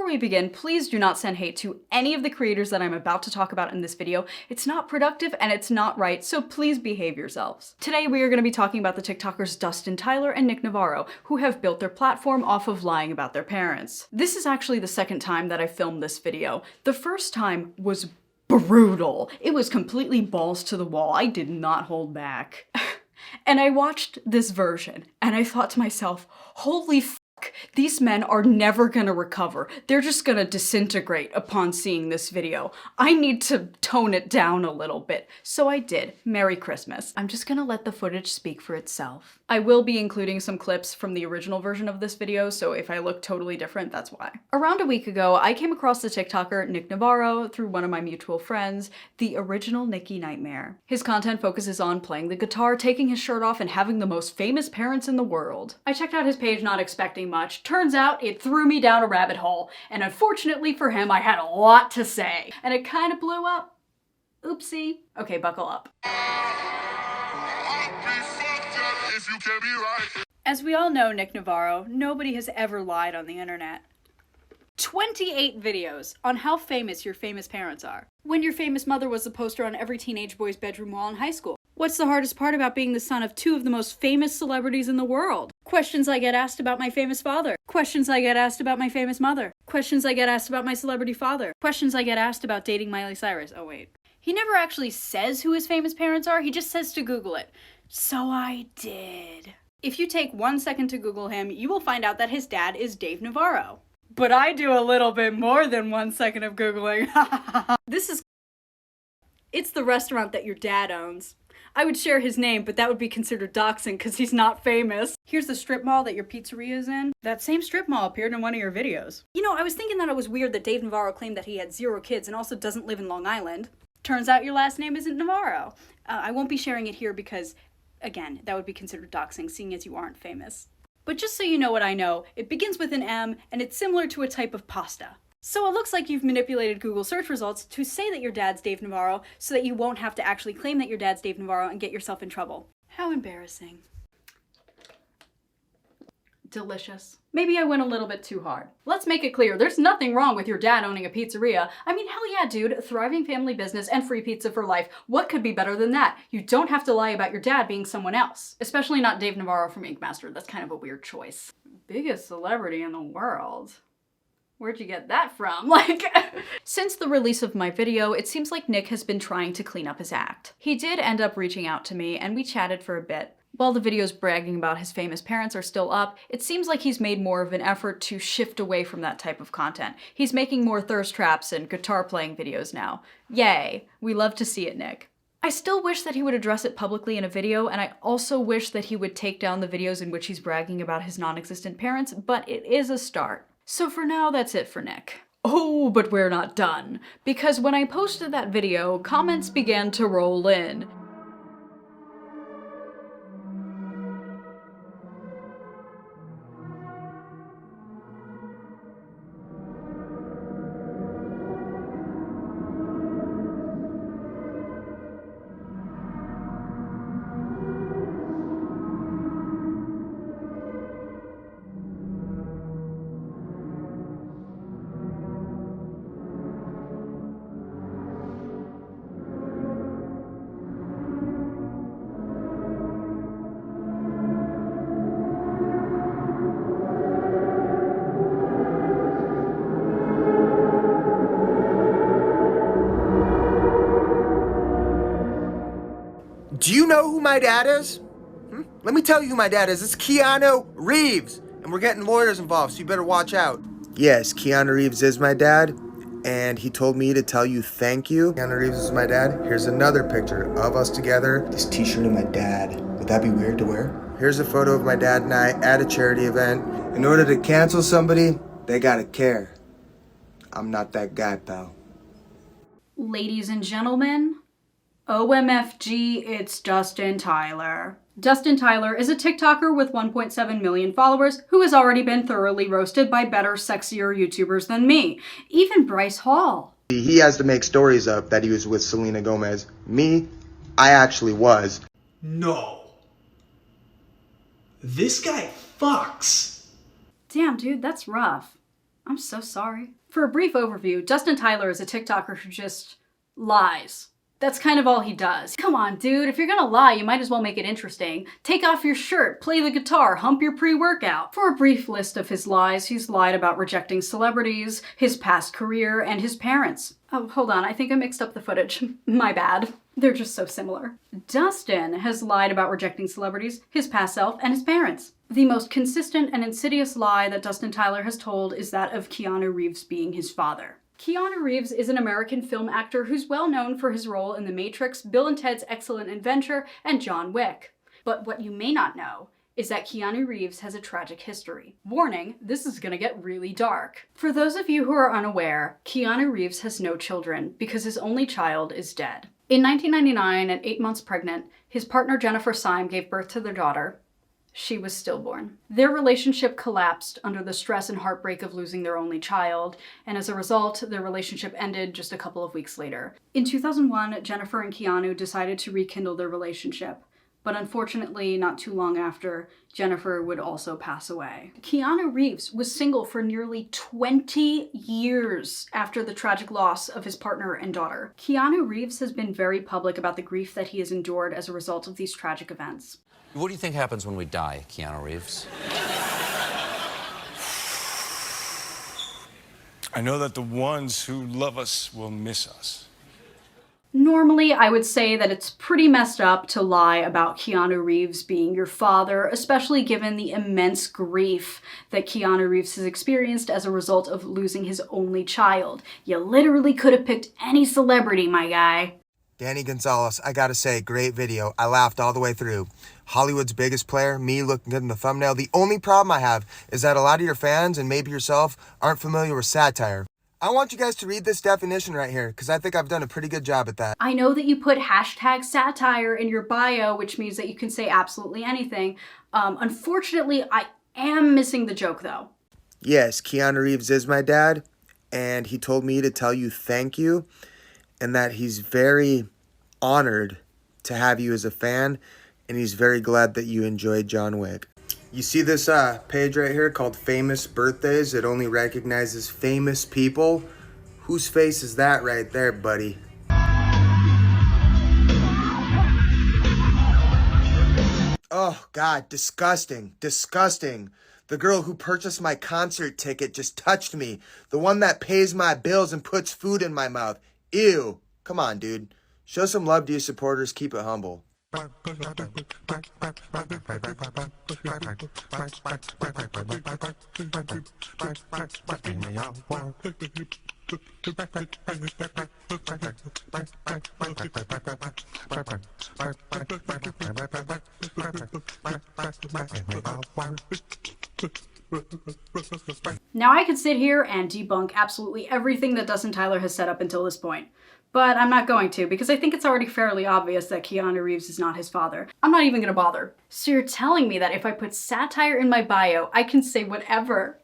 we begin, please do not send hate to any of the creators that I'm about to talk about in this video. It's not productive and it's not right, so please behave yourselves. Today we are going to be talking about the TikTokers Dustin Tyler and Nick Navarro, who have built their platform off of lying about their parents. This is actually the second time that I filmed this video. The first time was brutal. It was completely balls to the wall. I did not hold back. And I watched this version and I thought to myself, holy fuck, these men are never gonna recover. They're just gonna disintegrate upon seeing this video. I need to tone it down a little bit. So I did. Merry Christmas. I'm just gonna let the footage speak for itself. I will be including some clips from the original version of this video, so if I look totally different, that's why. Around a week ago, I came across the TikToker Nick Navarro through one of my mutual friends, the original Nicky Nightmare. His content focuses on playing the guitar, taking his shirt off, and having the most famous parents in the world. I checked out his page not expecting much. Turns out it threw me down a rabbit hole, and unfortunately for him, I had a lot to say, and it kind of blew up. Oopsie. Okay, buckle up. As we all know, Nick Navarro, nobody has ever lied on the internet. 28 videos on how famous your famous parents are. When your famous mother was the poster on every teenage boy's bedroom wall in high school. What's the hardest part about being the son of two of the most famous celebrities in the world? Questions I get asked about my famous father. Questions I get asked about my famous mother. Questions I get asked about my celebrity father. Questions I get asked about dating Miley Cyrus. Oh wait. He never actually says who his famous parents are, he just says to Google it. So I did. If you take 1 second to Google him, you will find out that his dad is Dave Navarro. But I do a little bit more than 1 second of Googling. It's the restaurant that your dad owns. I would share his name, but that would be considered doxing because he's not famous. Here's the strip mall that your pizzeria is in. That same strip mall appeared in one of your videos. You know, I was thinking that it was weird that Dave Navarro claimed that he had 0 kids and also doesn't live in Long Island. Turns out your last name isn't Navarro. I won't be sharing it here because, again, that would be considered doxing, seeing as you aren't famous. But just so you know what I know, it begins with an M, and it's similar to a type of pasta. So it looks like you've manipulated Google search results to say that your dad's Dave Navarro so that you won't have to actually claim that your dad's Dave Navarro and get yourself in trouble. How embarrassing. Delicious. Maybe I went a little bit too hard. Let's make it clear, there's nothing wrong with your dad owning a pizzeria. I mean, hell yeah, dude, thriving family business and free pizza for life. What could be better than that? You don't have to lie about your dad being someone else. Especially not Dave Navarro from Ink Master. That's kind of a weird choice. Biggest celebrity in the world. Where'd you get that from? Since the release of my video, it seems like Nick has been trying to clean up his act. He did end up reaching out to me and we chatted for a bit. While the videos bragging about his famous parents are still up, it seems like he's made more of an effort to shift away from that type of content. He's making more thirst traps and guitar playing videos now. Yay, we love to see it, Nick. I still wish that he would address it publicly in a video, and I also wish that he would take down the videos in which he's bragging about his non-existent parents, but it is a start. So for now, that's it for Nick. Oh, but we're not done. Because when I posted that video, comments began to roll in. Do you know who my dad is? Let me tell you who my dad is. It's Keanu Reeves. And we're getting lawyers involved, so you better watch out. Yes, Keanu Reeves is my dad. And he told me to tell you thank you. Keanu Reeves is my dad. Here's another picture of us together. This t-shirt of my dad. Would that be weird to wear? Here's a photo of my dad and I at a charity event. In order to cancel somebody, they gotta care. I'm not that guy, pal. Ladies and gentlemen, OMFG, it's Dustin Tyler. Dustin Tyler is a TikToker with 1.7 million followers who has already been thoroughly roasted by better, sexier YouTubers than me. Even Bryce Hall. He has to make stories up that he was with Selena Gomez. Me, I actually was. No. This guy fucks. Damn, dude, that's rough. I'm so sorry. For a brief overview, Dustin Tyler is a TikToker who just lies. That's kind of all he does. Come on, dude, if you're gonna lie, you might as well make it interesting. Take off your shirt, play the guitar, hump your pre-workout. For a brief list of his lies, he's lied about rejecting celebrities, his past career, and his parents. Oh, hold on, I think I mixed up the footage. My bad. They're just so similar. Dustin has lied about rejecting celebrities, his past self, and his parents. The most consistent and insidious lie that Dustin Tyler has told is that of Keanu Reeves being his father. Keanu Reeves is an American film actor who's well known for his role in The Matrix, Bill and Ted's Excellent Adventure, and John Wick. But what you may not know is that Keanu Reeves has a tragic history. Warning, this is gonna get really dark. For those of you who are unaware, Keanu Reeves has no children because his only child is dead. In 1999, at 8 months pregnant, his partner Jennifer Syme gave birth to their daughter. She was stillborn. Their relationship collapsed under the stress and heartbreak of losing their only child, and as a result, their relationship ended just a couple of weeks later. In 2001, Jennifer and Keanu decided to rekindle their relationship, but unfortunately, not too long after, Jennifer would also pass away. Keanu Reeves was single for nearly 20 years after the tragic loss of his partner and daughter. Keanu Reeves has been very public about the grief that he has endured as a result of these tragic events. What do you think happens when we die, Keanu Reeves? I know that the ones who love us will miss us. Normally, I would say that it's pretty messed up to lie about Keanu Reeves being your father, especially given the immense grief that Keanu Reeves has experienced as a result of losing his only child. You literally could have picked any celebrity, my guy. Danny Gonzalez, I gotta say, great video. I laughed all the way through. Hollywood's biggest player, me looking good in the thumbnail. The only problem I have is that a lot of your fans, and maybe yourself, aren't familiar with satire. I want you guys to read this definition right here, because I think I've done a pretty good job at that. I know that you put hashtag satire in your bio, which means that you can say absolutely anything. Unfortunately, I am missing the joke, though. Yes, Keanu Reeves is my dad, and he told me to tell you thank you, and that he's very honored to have you as a fan, and he's very glad that you enjoyed John Wick. You see this page right here called Famous Birthdays? It only recognizes famous people. Whose face is that right there, buddy? Oh, God, disgusting, disgusting. The girl who purchased my concert ticket just touched me. The one that pays my bills and puts food in my mouth. Ew. Come on, dude. Show some love to your supporters. Keep it humble. Now I could sit here and debunk absolutely everything that Dustin Tyler has said up until this point. But I'm not going to, because I think it's already fairly obvious that Keanu Reeves is not his father. I'm not even gonna bother. So you're telling me that if I put satire in my bio, I can say whatever?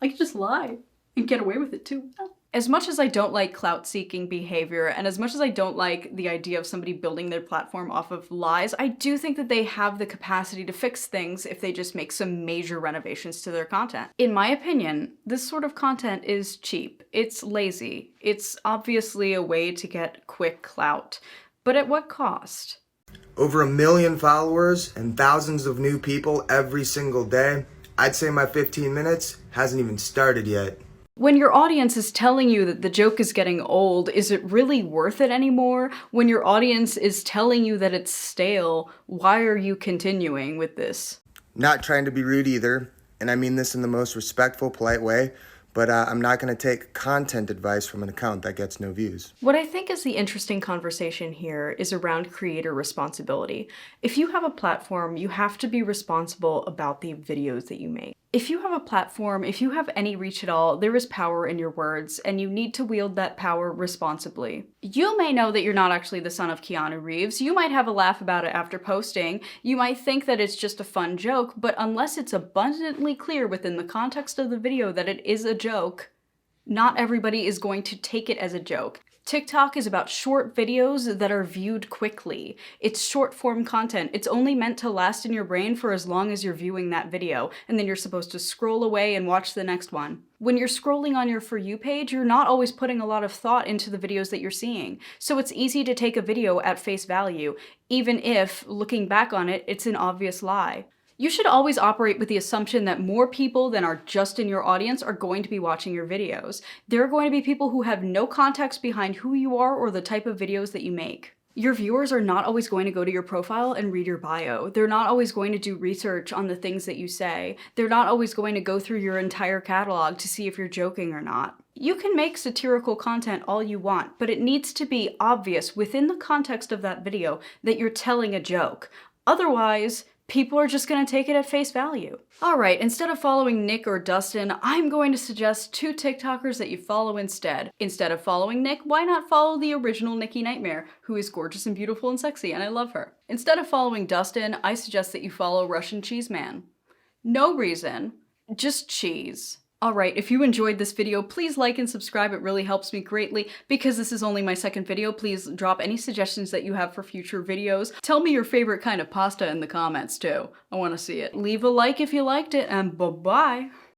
I can just lie and get away with it too. As much as I don't like clout-seeking behavior, and as much as I don't like the idea of somebody building their platform off of lies, I do think that they have the capacity to fix things if they just make some major renovations to their content. In my opinion, this sort of content is cheap. It's lazy. It's obviously a way to get quick clout. But at what cost? Over 1 million followers and thousands of new people every single day. I'd say my 15 minutes hasn't even started yet. When your audience is telling you that the joke is getting old, is it really worth it anymore? When your audience is telling you that it's stale, why are you continuing with this? Not trying to be rude either, and I mean this in the most respectful, polite way, but I'm not going to take content advice from an account that gets no views. What I think is the interesting conversation here is around creator responsibility. If you have a platform, you have to be responsible about the videos that you make. If you have a platform, if you have any reach at all, there is power in your words, and you need to wield that power responsibly. You may know that you're not actually the son of Keanu Reeves. You might have a laugh about it after posting. You might think that it's just a fun joke, but unless it's abundantly clear within the context of the video that it is a joke, not everybody is going to take it as a joke. TikTok is about short videos that are viewed quickly. It's short form content. It's only meant to last in your brain for as long as you're viewing that video, and then you're supposed to scroll away and watch the next one. When you're scrolling on your For You page, you're not always putting a lot of thought into the videos that you're seeing. So it's easy to take a video at face value, even if, looking back on it, it's an obvious lie. You should always operate with the assumption that more people than are just in your audience are going to be watching your videos. There are going to be people who have no context behind who you are or the type of videos that you make. Your viewers are not always going to go to your profile and read your bio. They're not always going to do research on the things that you say. They're not always going to go through your entire catalog to see if you're joking or not. You can make satirical content all you want, but it needs to be obvious within the context of that video that you're telling a joke. Otherwise, people are just gonna take it at face value. Alright, instead of following Nick or Dustin, I'm going to suggest 2 TikTokers that you follow instead. Instead of following Nick, why not follow the original Nicki Nightmare, who is gorgeous and beautiful and sexy, and I love her. Instead of following Dustin, I suggest that you follow Russian Cheese Man. No reason, just cheese. Alright, if you enjoyed this video, please like and subscribe. It really helps me greatly. Because this is only my second video, please drop any suggestions that you have for future videos. Tell me your favorite kind of pasta in the comments too. I want to see it. Leave a like if you liked it, and bye-bye!